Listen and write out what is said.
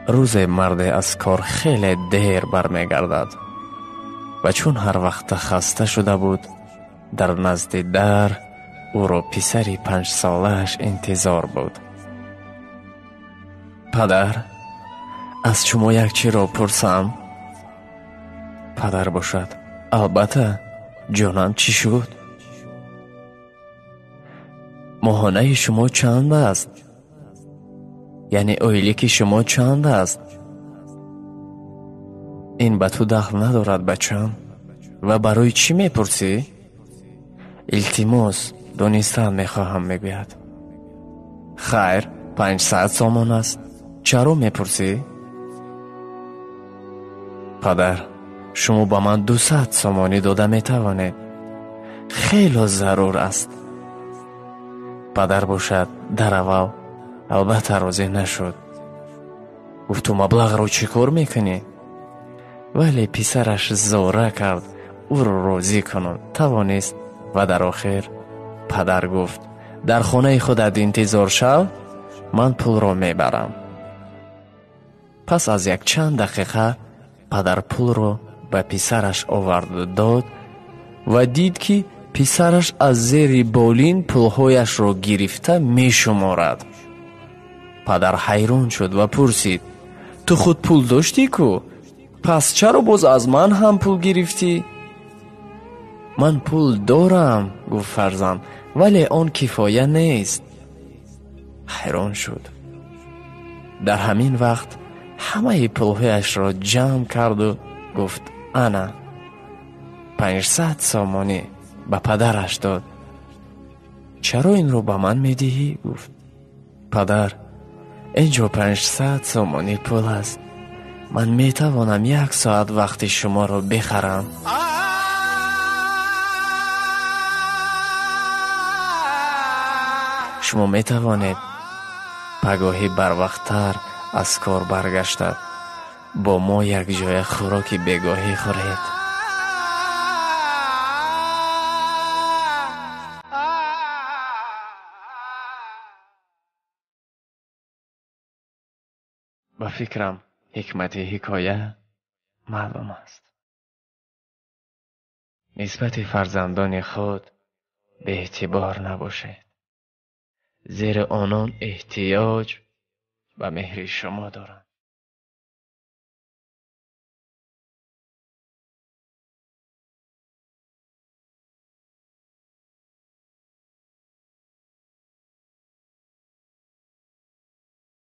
روز مرد از کار خیلی دیر برمیگردد و چون هر وقت خسته شده بود در نزد در او را پسری 5 سالش انتظار بود. پدر، از شما یک چی را پرسم؟ پدر باشد: البته جانم، چی شد؟ ماهانه شما چند است؟ یعنی اویلیک شما چند است؟ این به تو دخل ندارد بچم. و برای چی میپرسی؟ التماس دانستن میخواهم میگوید. خیر، 500 سامان است. چرا میپرسی؟ پدر، شما با من 200 سامانی داده میتوانید. خیلی ضرور است. پدر باشد در اول البته راضی نشد. گفت تو مبلغ رو چی کار میکنی؟ ولی پسرش زوره کرد او رو راضی کنند توانست و در آخر پدر گفت در خانه خودت انتظار شو، من پول رو میبرم. پس از یک چند دقیقه پدر پول رو به پسرش آورد داد و دید که پسرش از زیر بالین پولهایش رو گرفته می شمارد. پدر حیران شد و پرسید تو خود پول داشتی کو؟ پس چرا باز از من هم پول گرفتی؟ من پول دارم، گفت فرزند، ولی آن کفایه نیست. حیران شد. در همین وقت همه پولهایش را جمع کرد و گفت انا 500 سامانی به پدرش داد. چرا این رو به من میدهی؟ گفت پدر، اینجا 500 سامانی پول است. من میتوانم 1 ساعت وقت شما را بخرم. شما میتوانید پگاهی بر وقتتر از کار برگشته با ما یک جای خوراک بگاهی خورید. با فکرم حکمت حکایه معلوم است. نسبت فرزندان خود به اعتبار نباشید، زیرا آنان احتیاج به مهر شما دارند.